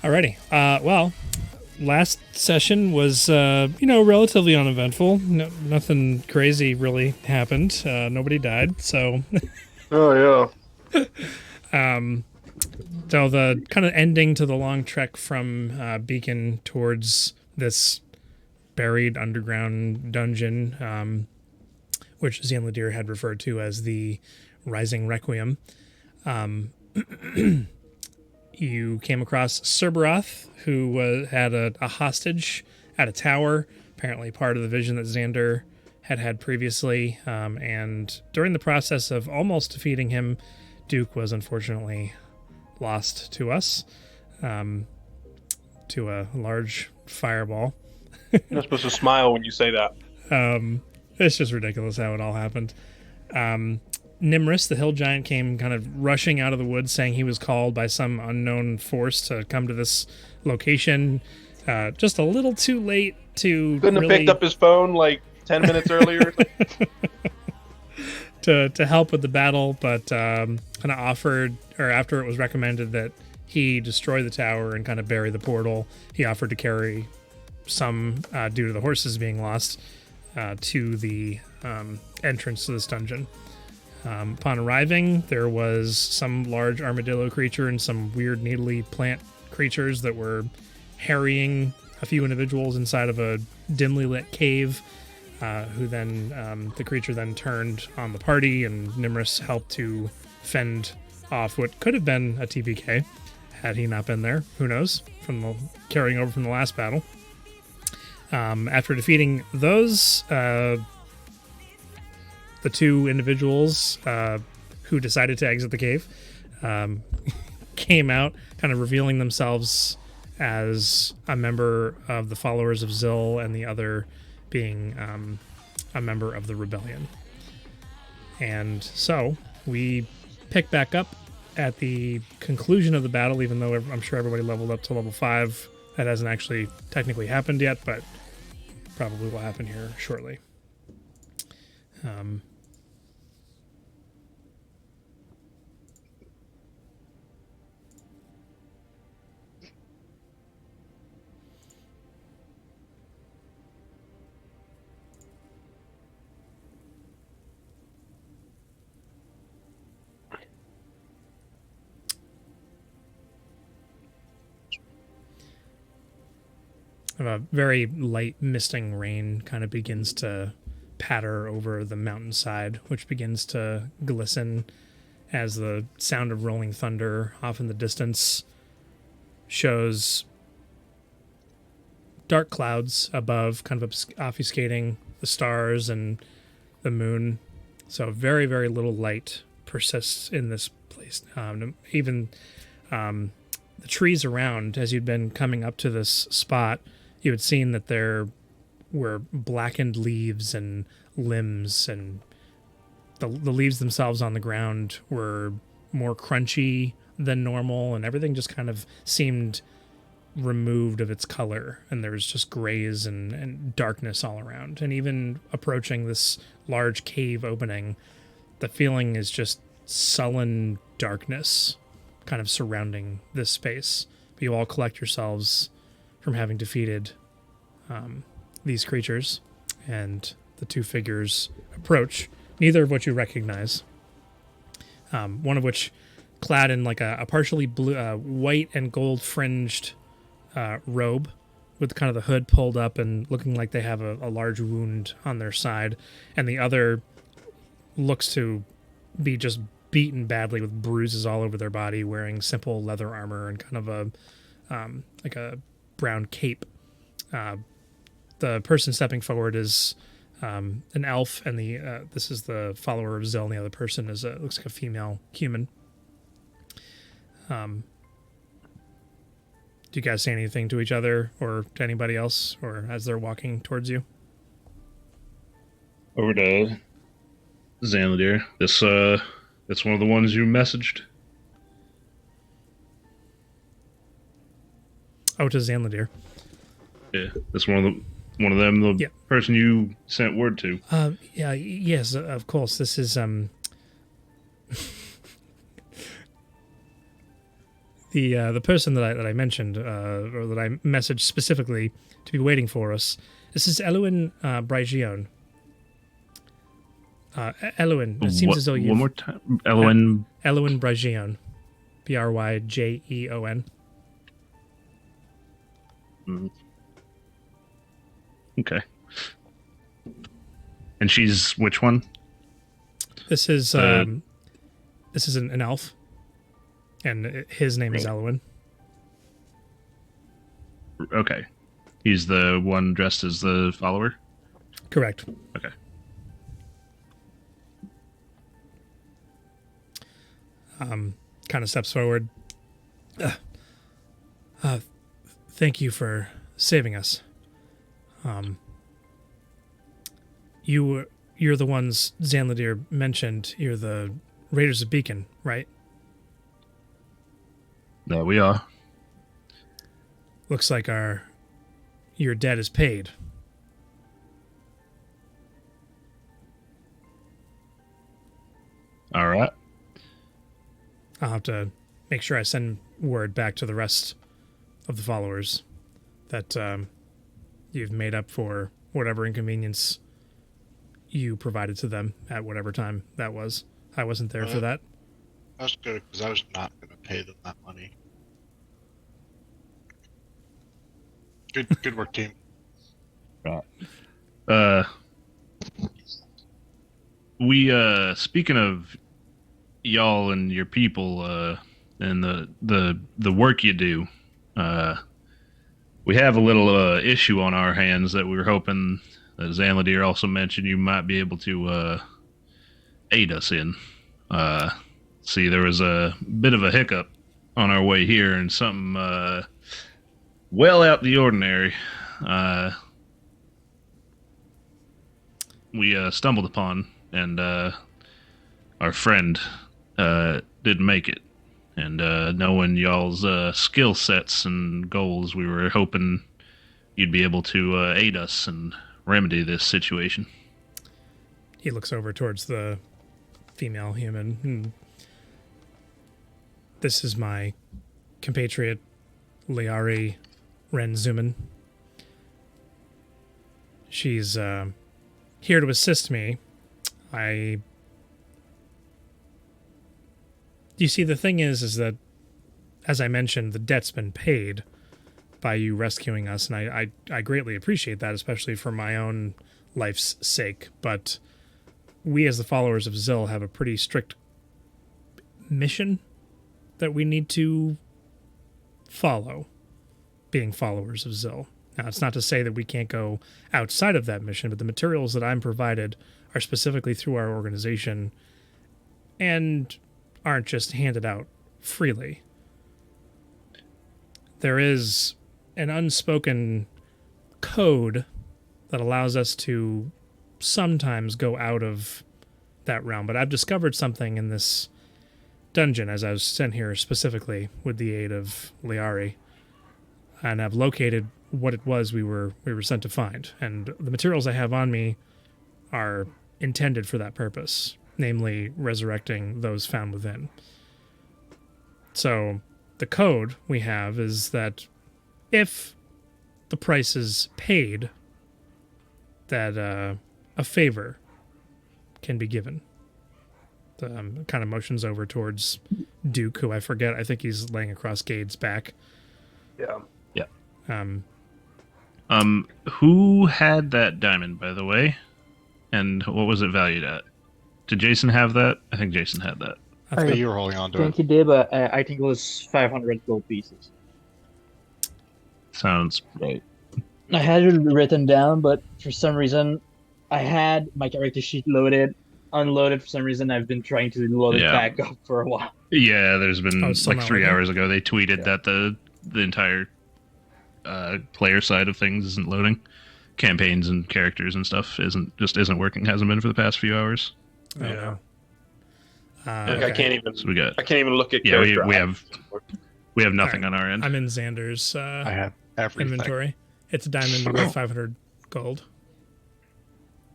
Alrighty. Well, last session was, relatively uneventful. Nothing crazy really happened. Nobody died. So, Oh so the kind of ending to the long trek from Beacon towards this buried underground dungeon, which Zanladir had referred to as the Rising Requiem. You came across Cerberoth, who had a hostage at a tower, apparently part of the vision that Xander had previously. And during the process of almost defeating him, Duke was unfortunately lost to us, to a large fireball. You're not supposed to smile when you say that. It's just ridiculous how it all happened. Nimrus, the hill giant, came kind of rushing out of the woods saying he was called by some unknown force to come to this location. Just a little too late to Couldn't have really picked up his phone like 10 minutes earlier. to help with the battle, but kind of offered, or after it was recommended that he destroy the tower and kind of bury the portal, he offered to carry some, due to the horses being lost, to the entrance to this dungeon. Upon arriving, there was some large armadillo creature and some weird needly plant creatures that were harrying a few individuals inside of a dimly lit cave, who then, the creature then turned on the party, and Nimrus helped to fend off what could have been a TPK had he not been there. Who knows? Carrying over from the last battle. After defeating those, the two individuals who decided to exit the cave came out, kind of revealing themselves as a member of the followers of Zil, and the other being a member of the rebellion. And so we pick back up at the conclusion of the battle, even though I'm sure everybody leveled up to level 5. That hasn't actually technically happened yet, but probably will happen here shortly. A very light misting rain kind of begins to patter over the mountainside, which begins to glisten as the sound of rolling thunder off in the distance shows dark clouds above, kind of obfuscating the stars and the moon. So very, very little light persists in this place. Even the trees around, as you'd been coming up to this spot, you had seen that there were blackened leaves and limbs, and the leaves themselves on the ground were more crunchy than normal, and everything just kind of seemed removed of its color, and there was just grays and darkness all around. And even approaching this large cave opening, the feeling is just sullen darkness kind of surrounding this space. But you all collect yourselves from having defeated these creatures, and the two figures approach, neither of which you recognize. One of which clad in like a partially blue, white and gold fringed robe, with kind of the hood pulled up and looking like they have a large wound on their side, and the other looks to be just beaten badly with bruises all over their body, wearing simple leather armor and kind of like a brown cape. The person stepping forward is an elf, and this is the follower of Zil, and the other person looks like a female human. Do you guys say anything to each other or to anybody else, or as they're walking towards you? Over to Xanladir. It's one of the ones you messaged. Oh, to Xanladir. Yeah, that's one of them. The person you sent word to. Yeah. Yes, of course. This is The person that I mentioned or that I messaged specifically to be waiting for us. This is Eluin Brygion. Eluin. It seems as though you've one more time. Elowen. Eluin Brygion, Bryjeon. Okay. And she's which one? This is an elf, and his name is Eluin. Okay. He's the one dressed as the follower? Correct. Okay. Kind of steps forward. Thank you for saving us. You're the ones Zanladir mentioned. You're the Raiders of Beacon, right? There we are. Looks like your debt is paid. All right. I'll have to make sure I send word back to the rest of the followers that you've made up for whatever inconvenience you provided to them at whatever time that was. I wasn't there for that. That's good, because I was not going to pay them that money. Good work, team. Right. We speaking of y'all and your people and the work you do, we have a little issue on our hands that we were hoping, as Zanladir also mentioned, you might be able to aid us in. See, there was a bit of a hiccup on our way here, and something well out the ordinary we stumbled upon, and our friend didn't make it. And knowing y'all's skill sets and goals, we were hoping you'd be able to aid us and remedy this situation. He looks over towards the female human. This is my compatriot, Liari Renzuman. She's here to assist me. You see, the thing is that, as I mentioned, the debt's been paid by you rescuing us, and I greatly appreciate that, especially for my own life's sake. But we, as the followers of Zil, have a pretty strict mission that we need to follow, being followers of Zil. Now, it's not to say that we can't go outside of that mission, but the materials that I'm provided are specifically through our organization and aren't just handed out freely. There is an unspoken code that allows us to sometimes go out of that realm, but I've discovered something in this dungeon as I was sent here specifically with the aid of Liari, and I've located what it was we were sent to find, and the materials I have on me are intended for that purpose, namely resurrecting those found within. So the code we have is that if the price is paid, that a favor can be given. Kind of motions over towards Duke, who I forget. I think he's laying across Gade's back. Yeah. Who had that diamond, by the way? And what was it valued at? Did Jason have that? I think Jason had that. Yeah, you were holding on I to think it. he did, but I think it was 500 gold pieces. Sounds right. I had it written down, but for some reason, I had my character sheet loaded, unloaded. For some reason, I've been trying to load it back up for a while. Yeah, there's been like 3 hours ago they tweeted that the entire player side of things isn't loading. Campaigns and characters and stuff isn't working. Hasn't been for the past few hours. Yeah. Okay. I can't even. So we got. I can't even look at. Yeah, character we have nothing on our end. I'm in Xander's I have everything. inventory. It's a diamond worth 500 gold.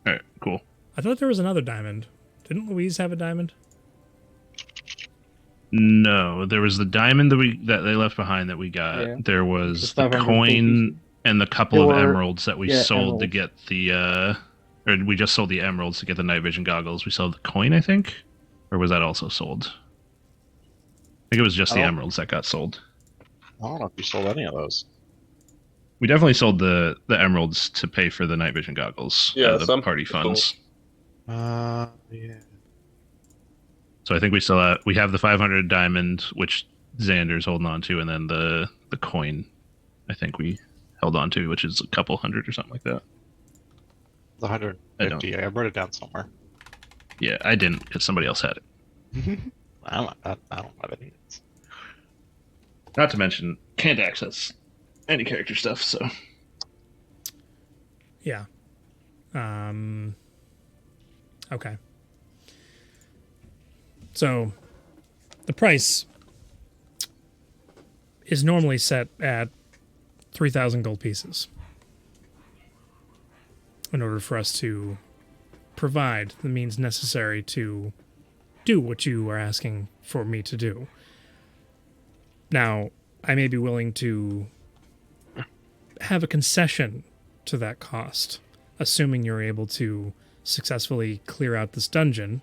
All right, cool. I thought there was another diamond. Didn't Louise have a diamond? No, there was the diamond that they left behind that we got. Yeah. There was The the 500 coin and the couple There of were- emeralds that we yeah, sold to emeralds. get the or we just sold the emeralds to get the night vision goggles. We sold the coin, I think, or was that also sold? I think it was just the Oh. emeralds that got sold. I don't know if you sold any of those. We definitely sold the emeralds to pay for the night vision goggles. Yeah, out of the some party sold. funds. Yeah. So I think we have the 500 diamond, which Xander's holding on to, and then the coin, I think we held on to, which is a couple hundred or something like that. The 150. I wrote it down somewhere. Yeah, I didn't, because somebody else had it. I don't have any. Not to mention, can't access any character stuff, so. Yeah. Okay. So, the price is normally set at 3,000 gold pieces in order for us to provide the means necessary to do what you are asking for me to do. Now, I may be willing to have a concession to that cost, assuming you're able to successfully clear out this dungeon.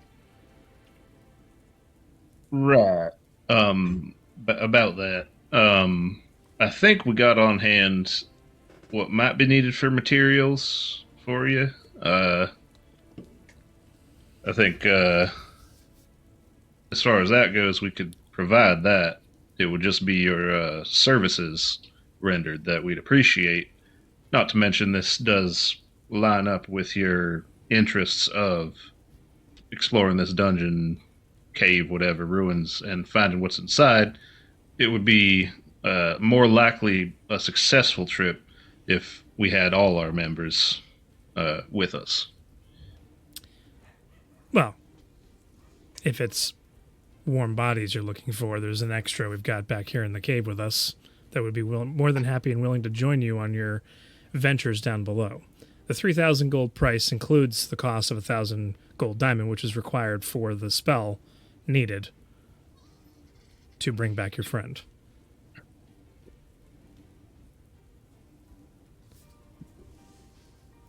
Right. But about that, I think we got on hand what might be needed for materials for you. I think, as far as that goes, we could provide that. It would just be your services rendered that we'd appreciate. Not to mention, this does line up with your interests of exploring this dungeon, cave, whatever, ruins, and finding what's inside. It would be more likely a successful trip if we had all our members with us. Well, if it's warm bodies you're looking for, there's an extra we've got back here in the cave with us that would be more than happy and willing to join you on your ventures down below. The 3,000 gold price includes the cost of 1,000 gold diamond, which is required for the spell needed to bring back your friend.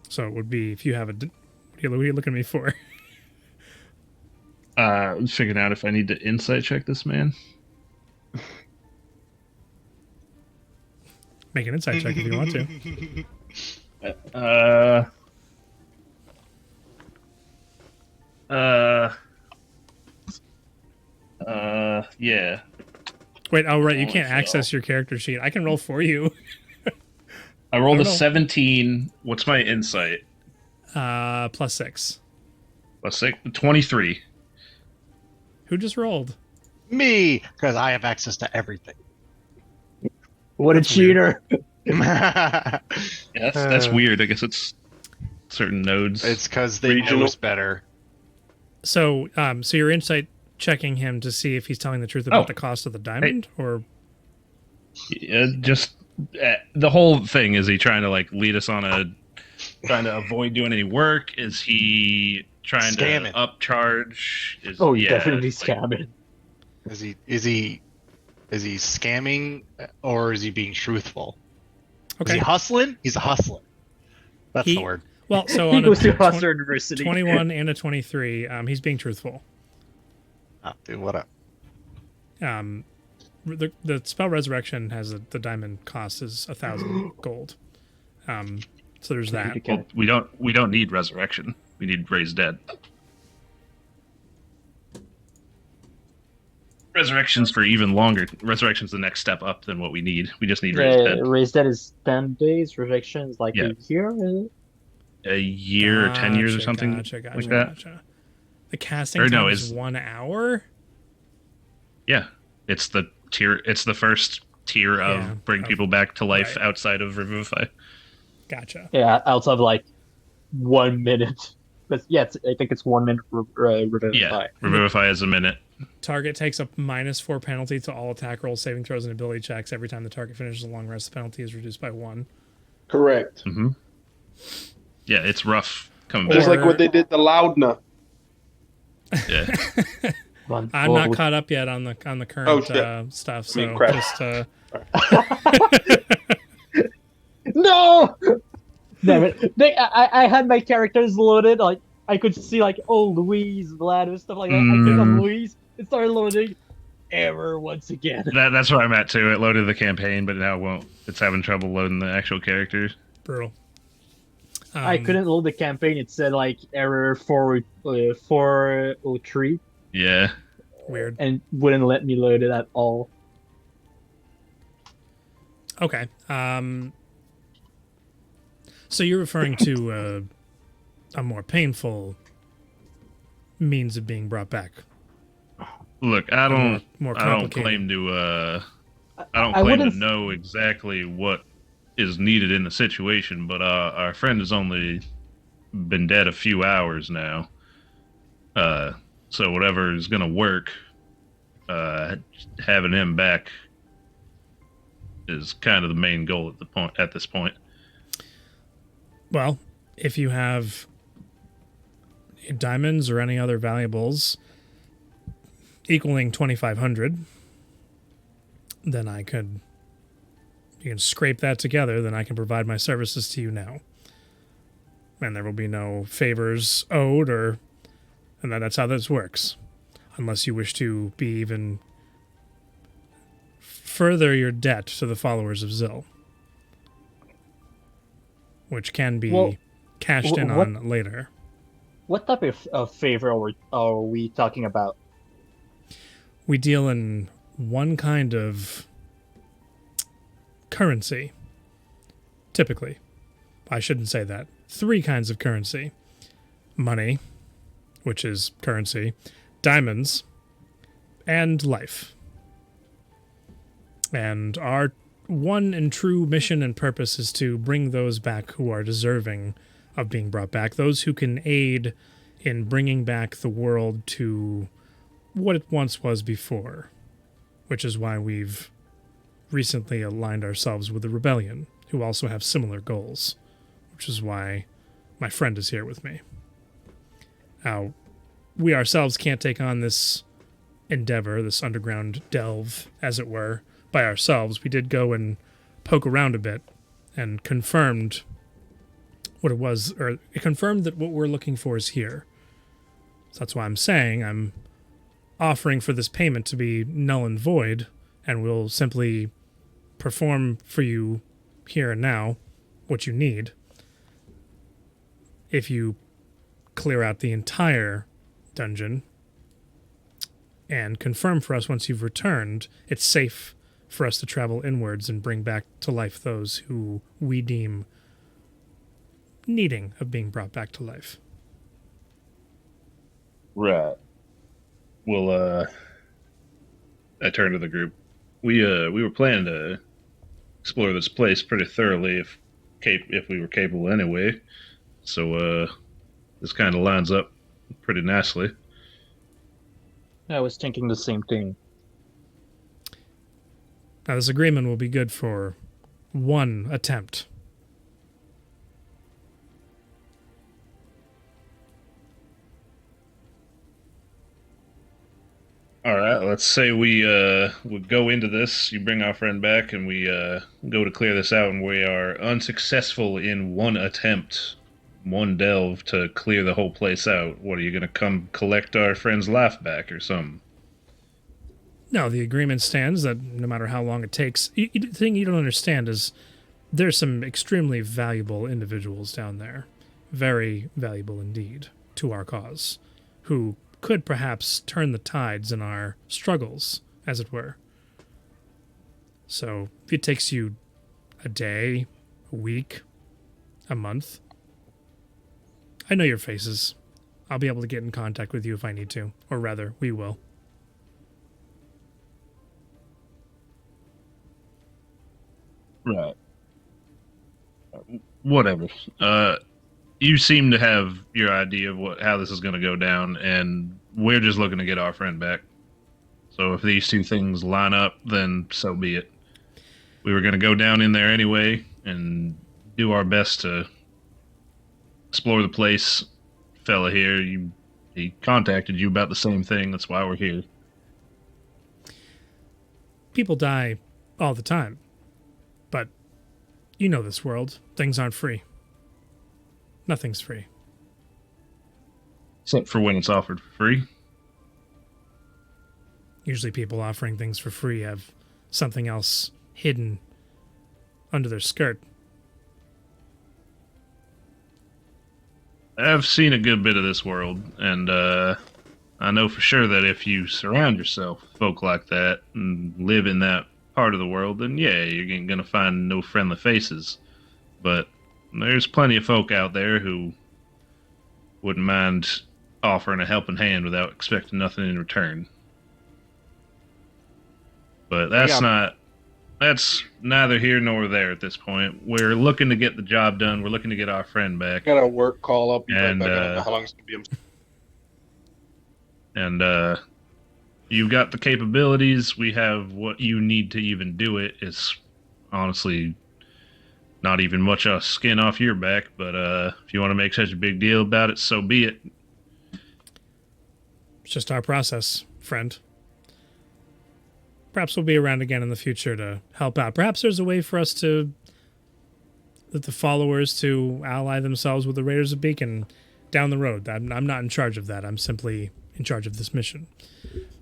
So it would be, if you have what are you looking at me for? Figuring out if I need to insight check this man. Make an insight check if you want to. Yeah. Wait, oh right, you can't access your character sheet. I can roll for you. I rolled I a don't know. 17. What's my insight? +6. Plus 6, 23. Who just rolled? Me, because I have access to everything. What a That's weird. cheater! Yeah, that's weird. I guess it's certain nodes. It's because they know Regional. us better. So, so you're insight checking him to see if he's telling the truth about Oh. the cost of the diamond, or Just the whole thing. Is he trying to like lead us on trying to avoid doing any work? Is he trying Scamming. to upcharge? Oh, you yeah, definitely it's like- scamming. Is he scamming or is he being truthful? Is okay. he hustling? He's a hustler. That's He- the word. Well, so He on goes to a Hustler University. 21 and a 23, he's being truthful. Oh, dude, what up? The spell resurrection has the diamond cost is 1,000 gold. So there's that. Well, we don't need resurrection. We need raised dead. Resurrection's for even longer. Resurrection's the next step up than what we need. We just need raised dead. Raised Dead is 10 days. Resurrection is like Yeah. a year, is it? A year or 10 years or something Gotcha. like that. Gotcha. The casting Or time no, is is- 1 hour. Yeah, it's the tier. It's the first tier of Yeah, bring of- people back to life right. outside of Revivify. Gotcha. Yeah, outside of like 1 minute. But yeah, I think it's 1 minute revivify. Yeah, Revivify is a minute. Target takes a -4 penalty to all attack rolls, saving throws, and ability checks every time the target finishes a long rest. The penalty is reduced by 1. Correct. Hmm. Yeah, it's rough coming Just back. Or- like what they did to Loudna. Yeah, I'm not caught up yet on the current stuff. I mean, So crap. just No! Damn it. I had my characters loaded, like I could see like Louise, Vlad, and stuff like that. I clicked on Louise, it started loading. Error once again. That's where I'm at too. It loaded the campaign, but now it won't. It's having trouble loading the actual characters. brutal. I couldn't load the campaign, it said like error 403. Yeah. Weird. And wouldn't let me load it at all. Okay. So you're referring to a more painful means of being brought back. Look, I don't complicated. claim to I don't claim to know exactly what is needed in the situation, but our friend has only been dead a few hours now. So whatever is gonna work, having him back is kind of the main goal at this point. Well, if you have diamonds or any other valuables equaling 2,500, then you can scrape that together, then I can provide my services to you now. And there will be no favors owed, and that's how this works. Unless you wish to be even further your debt to the followers of Zil, which can be cashed in on later. What type of favor are we talking about? We deal in one kind of currency, typically. I shouldn't say that. 3 kinds of currency. Money, which is currency, diamonds, and life. And our one and true mission and purpose is to bring those back who are deserving of being brought back, those who can aid in bringing back the world to what it once was before, which is why we've recently aligned ourselves with the rebellion, who also have similar goals, which is why my friend is here with me. Now, we ourselves can't take on this endeavor, this underground delve, as it were, by ourselves. We did go and poke around a bit and confirmed what it was, or it confirmed that what we're looking for is here. So that's why I'm saying I'm offering for this payment to be null and void, and we'll simply perform for you here and now what you need. If you clear out the entire dungeon and confirm for us once you've returned, it's safe for us to travel inwards and bring back to life those who we deem needing of being brought back to life. Right. Well, I turned to the group. We were planning to explore this place pretty thoroughly if we were capable anyway. So this kind of lines up pretty nicely. I was thinking the same thing. Now, this agreement will be good for one attempt. All right, let's say we go into this, you bring our friend back, and we go to clear this out, and we are unsuccessful in one attempt, one delve to clear the whole place out. What, are you going to come collect our friend's life back or something? No, the agreement stands that no matter how long it takes. The thing you don't understand is there's some extremely valuable individuals down there, very valuable indeed, to our cause, who could perhaps turn the tides in our struggles, as it were. So if it takes you a day, a week, a month, I know your faces. I'll be able to get in contact with you if I need to, or rather, we will. Right. Whatever. You seem to have your idea of how this is going to go down, and we're just looking to get our friend back. So if these two things line up, then so be it. We were going to go down in there anyway and do our best to explore the place. Fella here, you He contacted you about the same thing. That's why we're here. People die all the time. But you know this world. Things aren't free. Nothing's free. Except for when it's offered for free. Usually people offering things for free have something else hidden under their skirt. I've seen a good bit of this world, and I know for sure that if you surround yourself with folk like that and live in that part of the world, then yeah, you're going to find no friendly faces. But there's plenty of folk out there who wouldn't mind offering a helping hand without expecting nothing in return. But that's neither here nor there at this point. We're looking to get the job done. We're looking to get our friend back. Got a work call up. And, I don't know how long it's going to be. And you've got the capabilities. We have what you need to even do it. It's honestly not even much skin off your back, but if you want to make such a big deal about it, so be it. It's just our process, friend. Perhaps we'll be around again in the future to help out. Perhaps there's a way for us to, the followers to ally themselves with the Raiders of Beacon down the road. I'm not in charge of that. I'm simply in charge of this mission.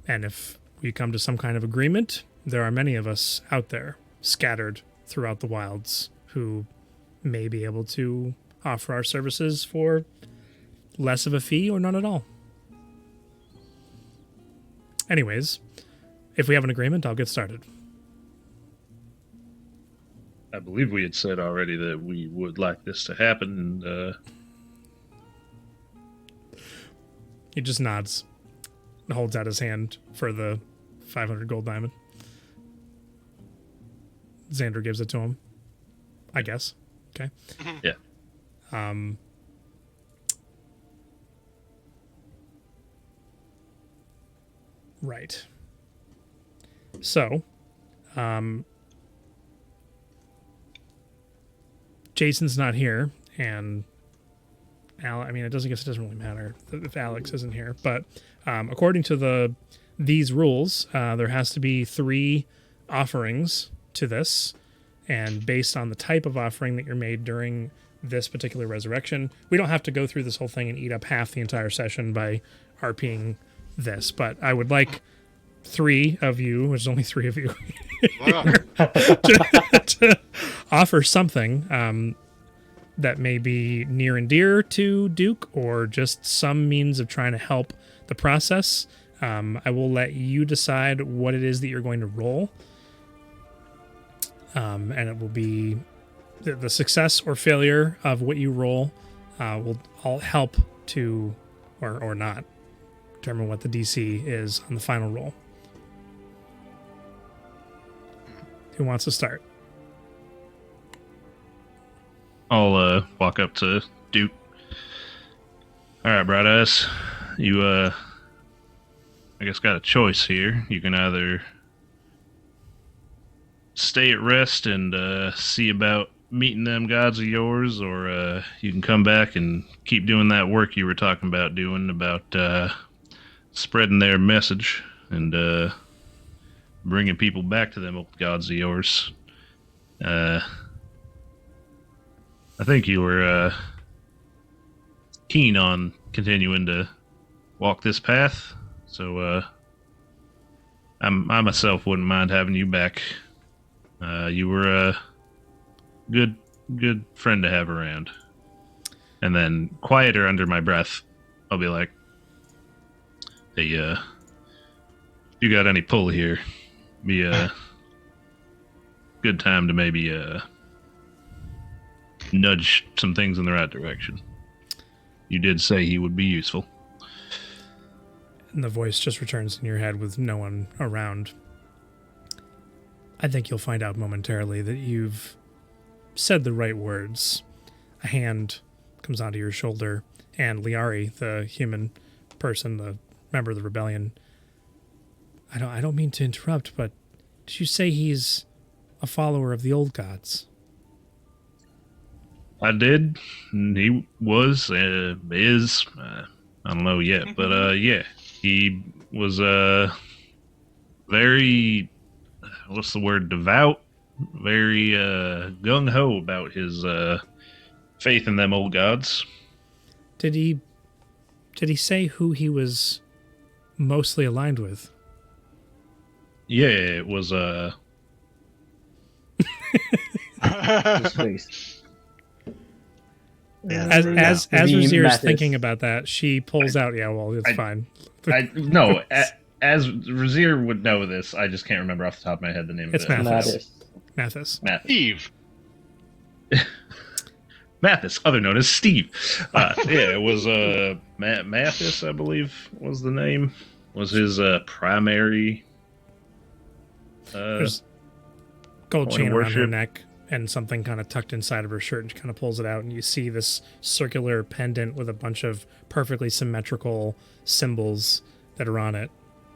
And if we come to some kind of agreement, there are many of us out there scattered throughout the wilds who may be able to offer our services for less of a fee or none at all. Anyways, if we have an agreement, I'll get started. I believe we had said already that we would like this to happen, and He just nods and holds out his hand for the 500 gold diamond. Xander gives it to him, I guess. Okay. yeah. Right. So, Jason's not here, and I mean, it doesn't really matter if Alex isn't here, but according to these rules, there has to be 3 offerings to this, and based on the type of offering that you're made during this particular resurrection, we don't have to go through this whole thing and eat up half the entire session by RPing this, but I would like 3 of you, which is only 3 of you, to offer something that may be near and dear to Duke, or just some means of trying to help the process. I will let you decide what it is that you're going to roll. And it will be the success or failure of what you roll will all help to, or not, determine what the DC is on the final roll. Who wants to start? I'll walk up to Duke. All right, Bright Eyes. You, I guess, got a choice here. You can either stay at rest and see about meeting them gods of yours, or you can come back and keep doing that work you were talking about doing, about spreading their message and bringing people back to them old gods of yours. I think you were keen on continuing to walk this path, so I myself wouldn't mind having you back. You were a good friend to have around. And then, quieter under my breath, I'll be like, "Hey, you got any pull here? Be a good time to maybe nudge some things in the right direction. You did say he would be useful." And the voice just returns in your head with no one around. I think you'll find out momentarily that you've said the right words. A hand comes onto your shoulder, and Liari, the human person, the member of the rebellion, I don't mean to interrupt, but did you say he's a follower of the old gods? I did. He was, is. I don't know yet, but yeah, he was very, what's the word, devout, very gung ho about his faith in them old gods. Did he say who he was mostly aligned with? Yeah, it was His face. Yeah, As Maybe Razir's Mathis. thinking about that, she pulls out. Yeah, well, it's I- fine. no, as Razir would know this, I just can't remember off the top of my head the name It's of it. Mathis. Mathis. Mathis. Steve. Mathis, other known as Steve. Yeah, it was Mathis, I believe, was the name. Was his primary. There's gold point chain of around her worship. neck and something kind of tucked inside of her shirt, and she kind of pulls it out, and you see this circular pendant with a bunch of perfectly symmetrical symbols that are on it.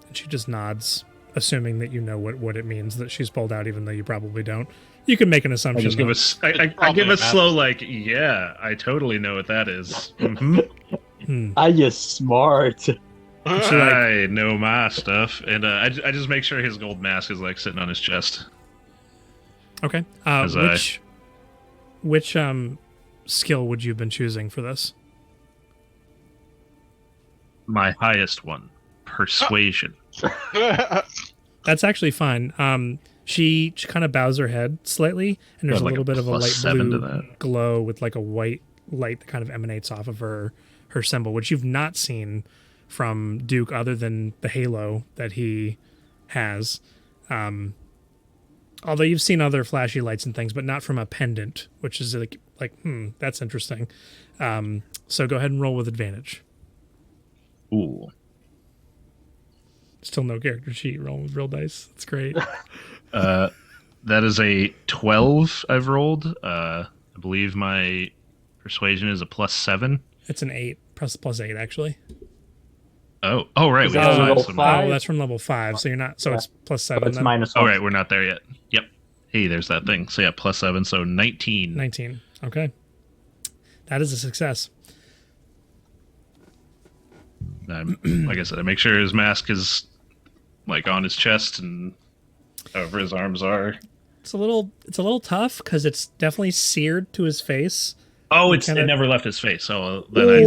And she just nods, assuming that you know what it means that she's pulled out, even though you probably don't. You can make an I assumption. just give though. I give a slow like, yeah, I totally know what that is. Mhm. Are you smart? I know my stuff, and I just make sure his gold mask is like sitting on his chest. Okay. As Which skill would you have been choosing for this? My highest one, persuasion. That's actually fine. She kind of bows her head slightly, and there's Got a like little a bit of a light +7 to blue that. glow with like a white light that kind of emanates off of her symbol, which you've not seen from Duke other than the halo that he has. Although you've seen other flashy lights and things, but not from a pendant, which is like that's interesting. So go ahead and roll with advantage. Ooh. Still no character sheet. Rolling with real dice. That's great. That is a 12 I've rolled. I believe my persuasion is a +7. It's an 8 plus 8 actually. Oh, right. Is We that have a level five, so five? Oh, that's from level 5, so you're not. So Yeah. it's +7. But it's then? minus Oh, one. right. We're not there yet. Yep. Hey, there's that thing. So yeah, +7. So 19. 19. Okay. That is a success. Like I said, I make sure his mask is like on his chest and over his arms are. It's a little tough because it's definitely seared to his face. Oh, it never left his face. So then The I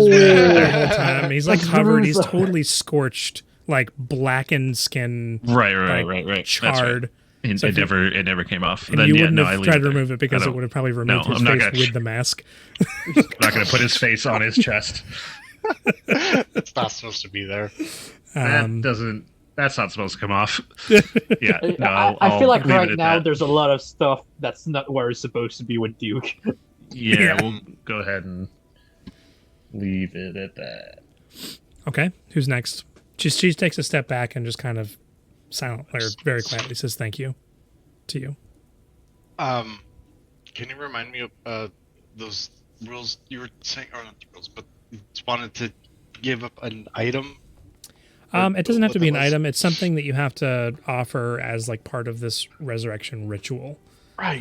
whole time he's like That's covered. He's brutal. totally scorched, like blackened skin, right. like, That's right. charred. It, So if you- it never came off. And Then you yeah, wouldn't no, I have leave tried it to there. remove it because I it don't- would have probably removed No, his I'm not face gonna with the mask. I'm not going to put his face on his chest. It's not supposed to be there. That's not supposed to come off. Yeah, no, I feel like I'll leave it right at now that. there's a lot of stuff that's not where it's supposed to be with Duke. Yeah, Yeah. we'll go ahead and leave it at that. Okay, who's next? She takes a step back and just kind of silent or very quietly says thank you to you. Can you remind me of those rules you were saying, or not the rules, but you just wanted to give up an item? It doesn't have to be an What that was? item. It's something that you have to offer as like part of this resurrection ritual. Right.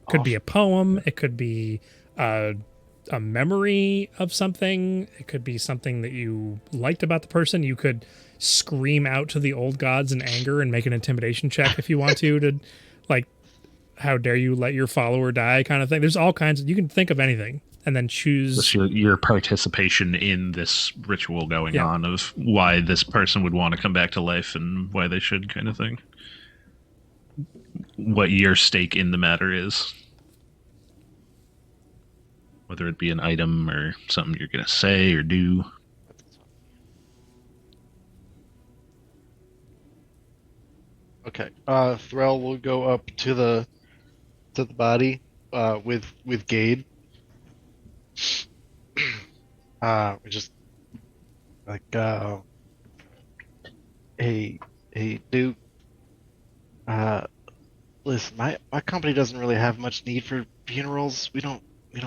Could be a poem. It could be a memory of something. It could be something that you liked about the person. You could scream out to the old gods in anger and make an intimidation check if you want to like, how dare you let your follower die kind of thing. There's all kinds of, you can think of anything and then choose. Just your participation in this ritual going Yeah. on of why this person would want to come back to life and why they should, kind of thing. What your stake in the matter is. Whether it be an item or something you're going to say or do. Okay. Thrall will go up to the body with Gade. We just like hey dude. Listen, my company doesn't really have much need for funerals. We don't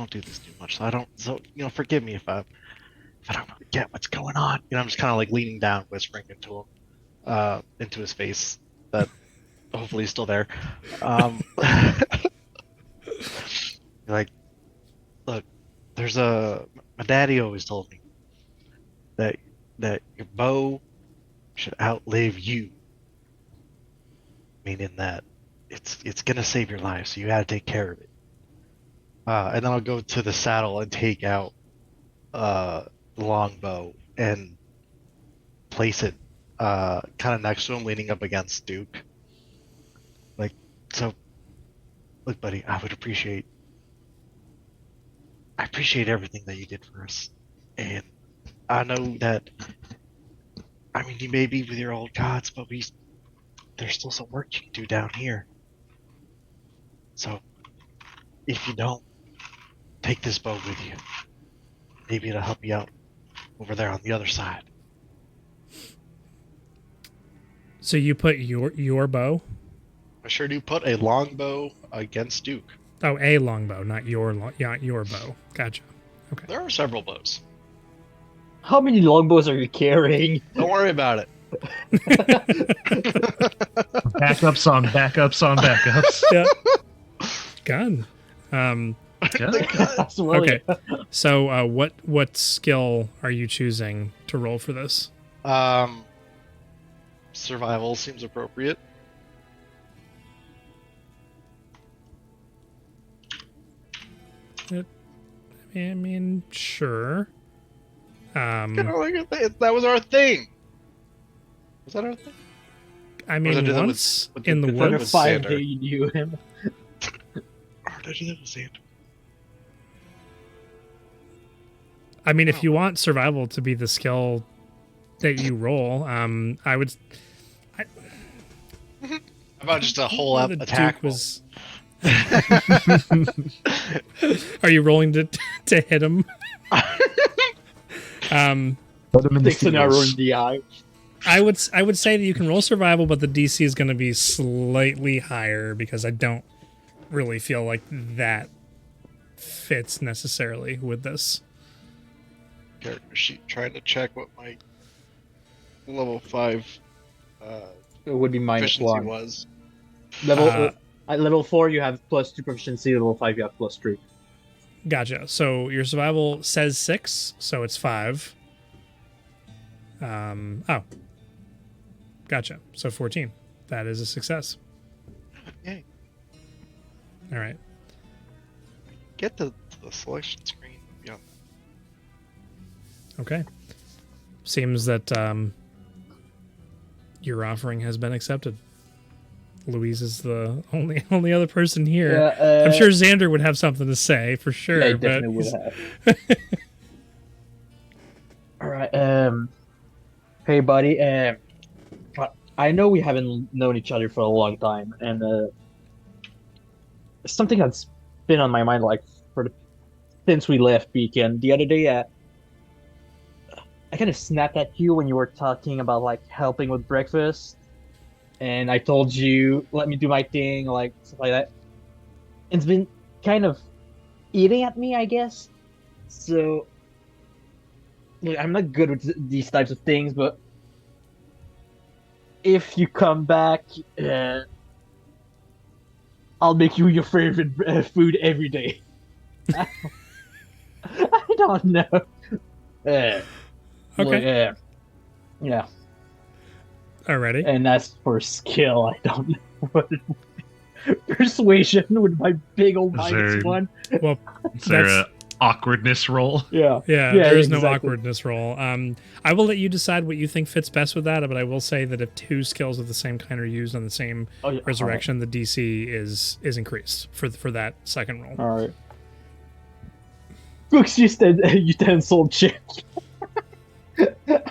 do this too much. So forgive me if I don't really get what's going on. I'm just kind of like leaning down, whispering into his face that hopefully he's still there. Like, look, my daddy always told me that that your bow should outlive you, meaning that it's gonna save your life, so you gotta take care of it. And then I'll go to the saddle and take out the longbow and place it kind of next to him, leaning up against Duke. Like, so, look, buddy, I appreciate everything that you did for us, and I know that. I mean, you may be with your old gods, but there's still some work you can do down here. So, if you don't, take this bow with you. Maybe it'll help you out over there on the other side. So you put your bow? I sure do put a longbow against Duke. Oh, a longbow, not your bow. Gotcha. Okay. There are several bows. How many longbows are you carrying? Don't worry about it. Backups on backups on backups. Yeah. Gun. That's really Okay. So what skill are you choosing to roll for this? Survival seems appropriate. I mean, sure. That was our thing. Was that our thing? I Or did I mean, do that with- once with in the with For the woods. five Sander. day you knew him. Or did I do that with Sander? I mean, if you want survival to be the skill that you roll, I would. How about just a whole the attack? Duke was. Are you rolling to hit him? Takes an arrow in the eye. I would say that you can roll survival, but the DC is going to be slightly higher because I don't really feel like that fits necessarily with this. Character sheet trying to check what my level 5 It would be minus efficiency one. was. Level at level 4 you have +2 proficiency. Level 5 you have +3. Gotcha. So your survival says 6, so it's 5. Oh. Gotcha. So 14. That is a success. Yay. All right. Get to the selection screen beyond that. Okay. Seems that your offering has been accepted. Louise is the only other person here. I'm sure Xander would have something to say for sure. Yeah, he but definitely would have. All right. Hey, buddy. I know we haven't known each other for a long time, and something that's been on my mind like since we left Beacon. The other day, I kind of snapped at you when you were talking about like helping with breakfast, and I told you let me do my thing, like stuff like that. It's been kind of eating at me, I guess. So, look, I'm not good with these types of things, but if you come back, I'll make you your favorite food every day. I don't know. Okay. Look, yeah. Alrighty. And as for skill, I don't know what it would be. Persuasion with my big old there- -1. Well, Is there that's- a awkwardness roll? Yeah. yeah, Yeah, there is no exactly. awkwardness roll. I will let you decide what you think fits best with that, but I will say that if 2 skills of the same kind are used on the same Oh, yeah. resurrection, the DC is increased for that second roll. All right. Brooks used utensil check.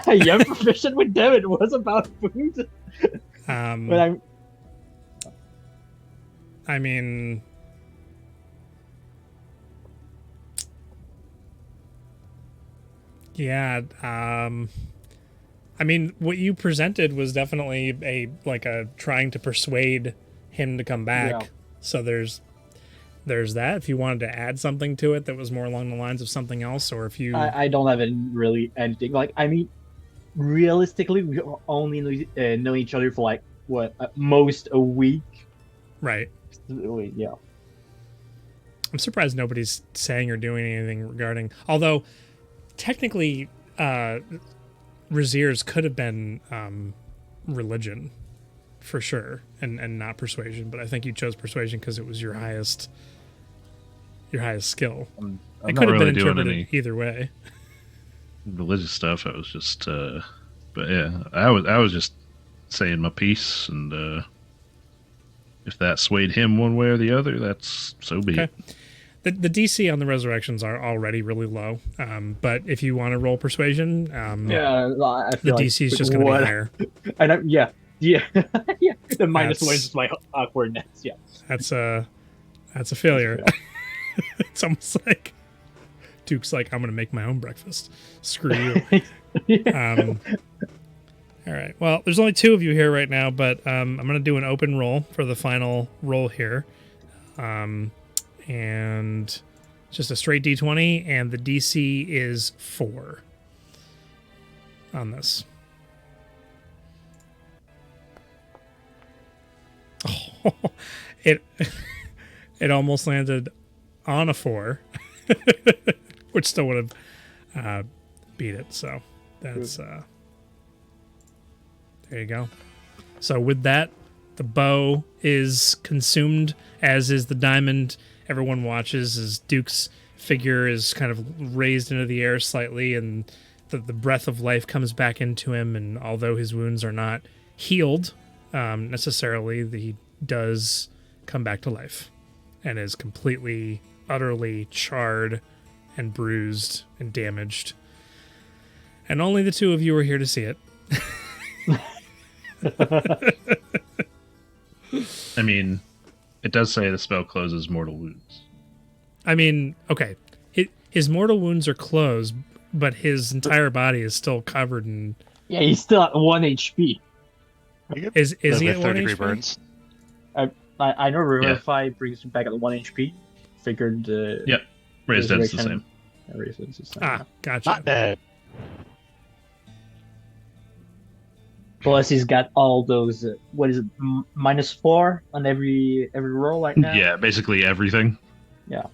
I am proficient with them. It was about food, but I mean, yeah. I mean, what you presented was definitely a trying to persuade him to come back. Yeah. So there's that. If you wanted to add something to it that was more along the lines of something else, or if you I don't have really anything. Like, I mean, realistically, we only know each other for like what at most a week. right. Yeah. I'm surprised nobody's saying or doing anything regarding. Although, technically, Razier's could have been religion, for sure, and not persuasion. But I think you chose persuasion because it was your highest skill. I'm It not could have really been doing interpreted any either way. religious stuff. I was just, but yeah, I was just saying my piece, and if that swayed him one way or the other, that's so be it. The DC on the resurrections are already really low, but if you want to roll persuasion, I the feel like, DC is just going to be higher. I don't. Yeah. Yeah. The minus one That's- is my awkwardness. Yeah. That's a failure. It's almost like Duke's like, I'm going to make my own breakfast. Screw you. All right. Well, there's only 2 of you here right now, but I'm going to do an open roll for the final roll here. And just a straight D20, and the DC is 4 on this. Oh, it almost landed on a 4, which still would have beat it. So that's there you go. So with that, the bow is consumed, as is the diamond. Everyone watches as Duke's figure is kind of raised into the air slightly, and the breath of life comes back into him. And although his wounds are not healed necessarily, he does come back to life and is completely, utterly charred and bruised and damaged. And only the 2 of you are here to see it. I mean, it does say the spell closes mortal wounds. I mean, okay, his mortal wounds are closed, but his entire body is still covered in. Yeah, he's still at 1 HP. Is he at 1 30-degree HP? burns? I know Revivify brings him back at 1 HP. Figured. Yep. Raised Dead's the Resurrection- same. Raised Dead's the same. Ah, gotcha. Not dead. Plus, he's got all those. What is it? -4 on every roll right now. Yeah, basically everything. Yeah.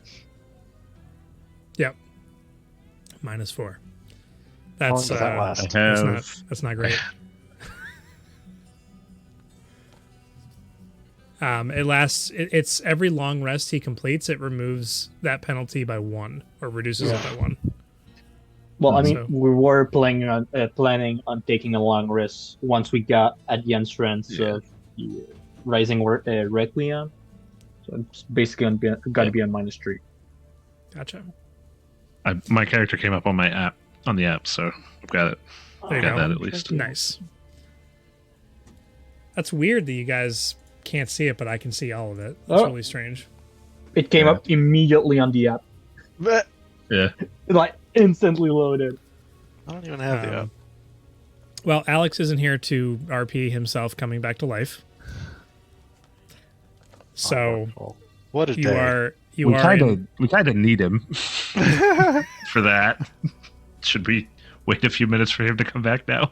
Yep. -4. How long That's does that last? that's not great. It lasts. It's every long rest he completes. It removes that penalty by 1, or reduces it by 1. Well, I mean, So- we were planning on taking a long rest once we got at the entrance of the Rising Requiem. So it's basically gonna be on -3. Gotcha. My character came up on my app, on the app, so I've got it. There you Got go. that at least. Nice. That's weird that you guys can't see it, but I can see all of it. That's Oh. really strange. It came Yeah. up immediately on the app, Bleh. Yeah. like instantly loaded. I don't even have the app. Well, Alex isn't here to RP himself coming back to life. So Wonderful. What a you day. are We kind of need him for that. Should we wait a few minutes for him to come back now?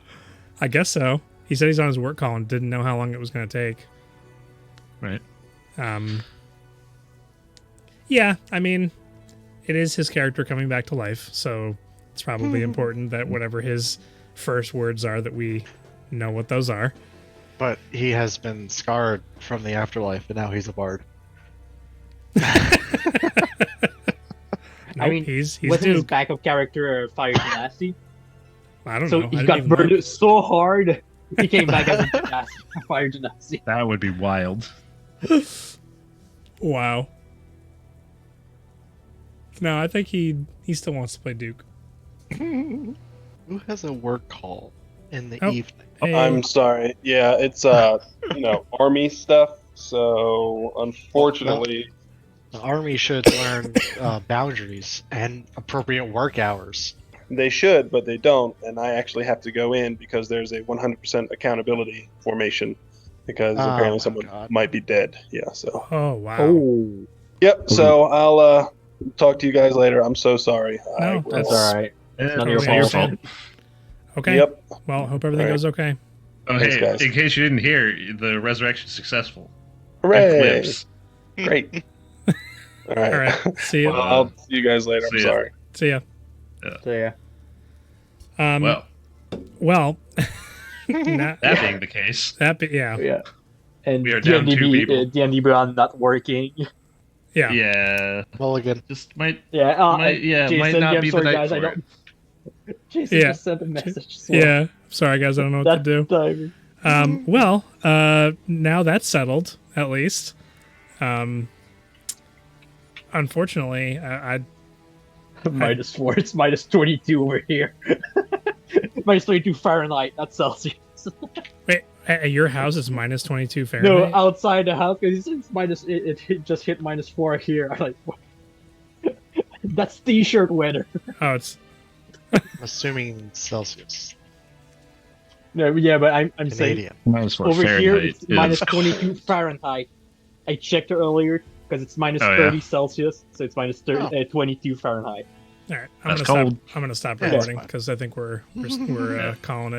I guess so. He said he's on his work call and didn't know how long it was going to take. Right. Yeah, I mean, it is his character coming back to life, so it's probably important that whatever his first words are, that we know what those are. But he has been scarred from the afterlife, and now he's a bard. Nope, I mean, he's wasn't his Duke. backup character Fire Genasi? I don't So know. I he didn't got even look. burned so hard, he came back as a Genasi, Fire Genasi. That would be wild. Wow. No, I think he still wants to play Duke. Who has a work call in the Oh. evening? Hey, I'm sorry. Yeah, it's army stuff. So unfortunately, The army should learn boundaries and appropriate work hours. they should, but they don't. And I actually have to go in because there's a 100% accountability formation because Oh apparently my someone God. might be dead. Yeah. So. oh wow. Oh, Yep. So I'll talk to you guys later. I'm so sorry. I No, will- that's all right. It's not your Totally fault. understand. Okay. Yep. Well, hope everything All right. goes okay. Oh, Thanks, hey, guys. in case you didn't hear, the resurrection's successful. Hooray! Eclipse. Great. All right. All right. See ya. Well, I'll see you guys later. I'm See ya. sorry. See ya. So yeah. Um, Well, Well, not, That being the case, yeah. Yeah. And We are down two people. D&D Beyond not working. Yeah. yeah, Mulligan. just might Jason, not I'm be the sorry, night guys. for I it. don't. Jason Yeah. just sent a message. So Yeah. Sorry, guys. I don't know what to that do. time. Well, now that's settled, at least. Unfortunately, I -4. It's -22 over here. -22 Fahrenheit, not Celsius. wait. At your house is -22 No, Fahrenheit. outside the house because it's minus. It just hit -4 here. I'm like, what? That's t-shirt weather. Oh, it's I'm assuming Celsius. No, yeah, but I'm saying Canadian. over here Fahrenheit it's is. -22 Fahrenheit. I checked earlier because it's -30 Celsius, so it's -22 Fahrenheit. all right. That's cold. I'm gonna stop Yeah, recording it's fine. because I think we're calling it.